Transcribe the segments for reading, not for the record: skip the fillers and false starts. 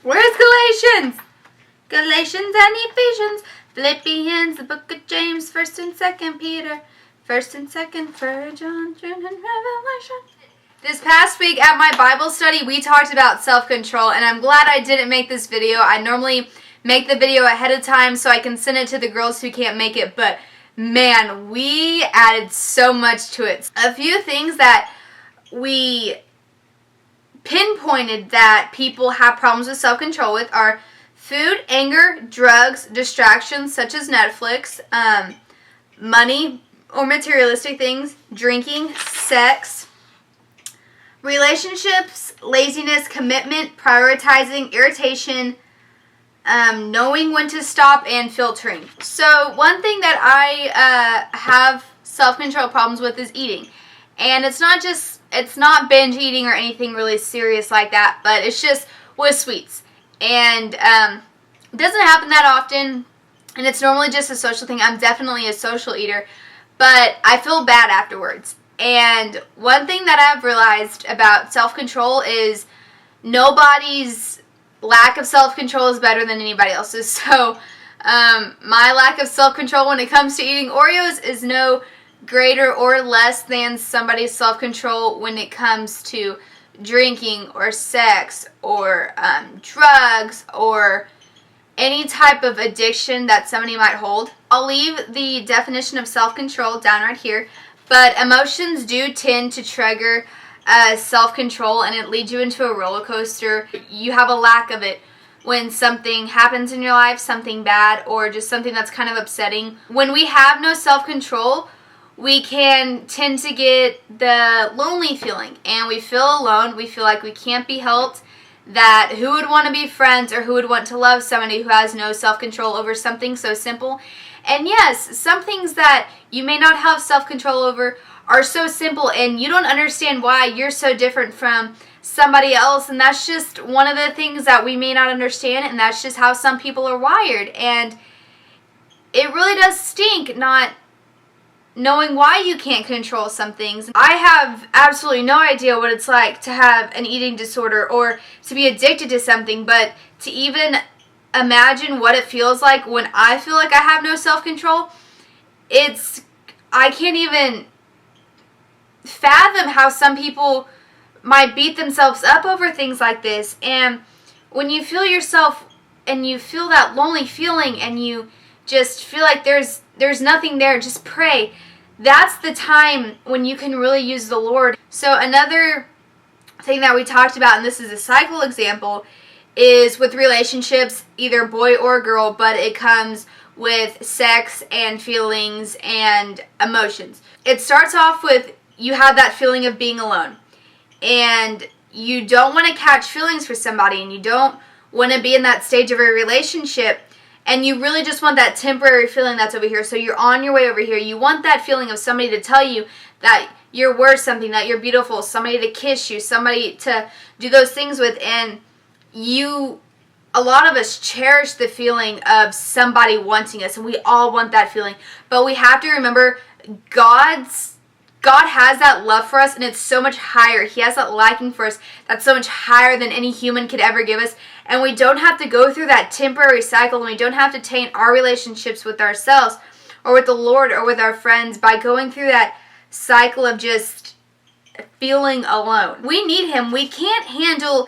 Where's Galatians? Galatians and Ephesians, Philippians, the book of James, 1st and 2nd Peter, 1st and 2nd 1 John, June, and Revelation. This past week at my Bible study, we talked about self-control, and I'm glad I didn't make this video. I normally make the video ahead of time so I can send it to the girls who can't make it, but man, we added so much to it. A few things that we pinpointed that people have problems with self-control with are food, anger, drugs, distractions such as Netflix, money or materialistic things, drinking, sex, relationships, laziness, commitment, prioritizing, irritation, knowing when to stop, and filtering. So one thing that I have self-control problems with is eating. And it's not binge eating or anything really serious like that, but it's just with sweets. And it doesn't happen that often, and it's normally just a social thing. I'm definitely a social eater, but I feel bad afterwards. And one thing that I've realized about self-control is nobody's lack of self-control is better than anybody else's. So my lack of self-control when it comes to eating Oreos is no greater or less than somebody's self-control when it comes to drinking or sex or drugs or any type of addiction that somebody might hold. I'll leave the definition of self-control down right here, but emotions do tend to trigger self-control, and it leads you into a roller coaster. You have a lack of it when something happens in your life, something bad, or just something that's kind of upsetting. When we have no self-control, we can tend to get the lonely feeling, and we feel alone. We feel like we can't be helped, that who would want to be friends or who would want to love somebody who has no self-control over something so simple. And yes, some things that you may not have self-control over are so simple, and you don't understand why you're so different from somebody else, and that's just one of the things that we may not understand, and that's just how some people are wired. And it really does stink not knowing why you can't control some things. I have absolutely no idea what it's like to have an eating disorder or to be addicted to something, but to even imagine what it feels like when I feel like I have no self-control, I can't even fathom how some people might beat themselves up over things like this. And when you feel yourself and you feel that lonely feeling and you just feel like there's nothing there, just pray. That's the time when you can really use the Lord. So another thing that we talked about, and this is a cycle example, is with relationships, either boy or girl, but it comes with sex and feelings and emotions. It starts off with you have that feeling of being alone, and you don't want to catch feelings for somebody, and you don't want to be in that stage of a relationship, and you really just want that temporary feeling that's over here. So you're on your way over here. You want that feeling of somebody to tell you that you're worth something, that you're beautiful, somebody to kiss you, somebody to do those things with. And a lot of us cherish the feeling of somebody wanting us, and we all want that feeling. But we have to remember God has that love for us, and it's so much higher. He has that liking for us that's so much higher than any human could ever give us. And we don't have to go through that temporary cycle, and we don't have to taint our relationships with ourselves or with the Lord or with our friends by going through that cycle of just feeling alone. We need Him. We can't handle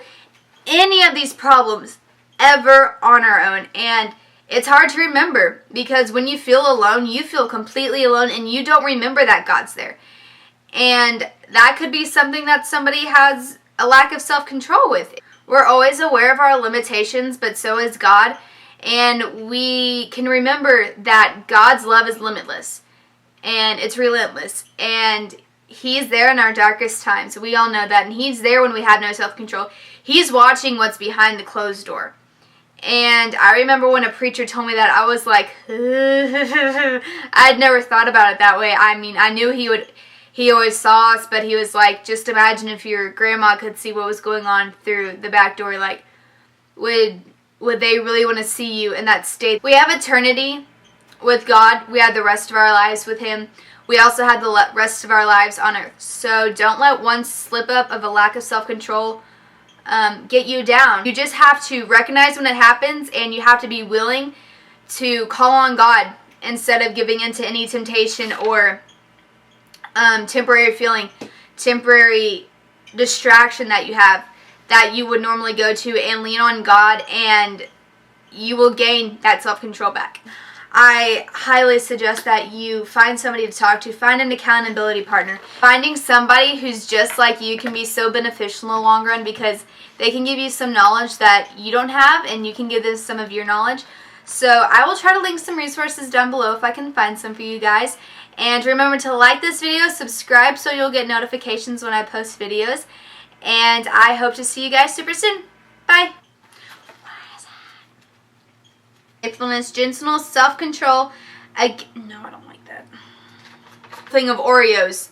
any of these problems ever on our own. And it's hard to remember, because when you feel alone, you feel completely alone, and you don't remember that God's there. And that could be something that somebody has a lack of self-control with. We're always aware of our limitations, but so is God. And we can remember that God's love is limitless, and it's relentless. And He's there in our darkest times. We all know that. And He's there when we have no self-control. He's watching what's behind the closed door. And I remember when a preacher told me that, I was like, I'd never thought about it that way. I mean, I knew he always saw us, but he was like, just imagine if your grandma could see what was going on through the back door. Like, would they really want to see you in that state? We have eternity with God. We had the rest of our lives with Him. We also had the rest of our lives on earth. So don't let one slip up of a lack of self-control get you down. You just have to recognize when it happens, and you have to be willing to call on God instead of giving into any temptation or temporary feeling, temporary distraction that you have that you would normally go to, and lean on God, and you will gain that self-control back. I highly suggest that you find somebody to talk to. Find an accountability partner. Finding somebody who's just like you can be so beneficial in the long run, because they can give you some knowledge that you don't have, and you can give them some of your knowledge. So I will try to link some resources down below if I can find some for you guys. And remember to like this video, subscribe so you'll get notifications when I post videos. And I hope to see you guys super soon. Bye. Faithfulness, gentleness, self-control. No, I don't like that. Thing of Oreos.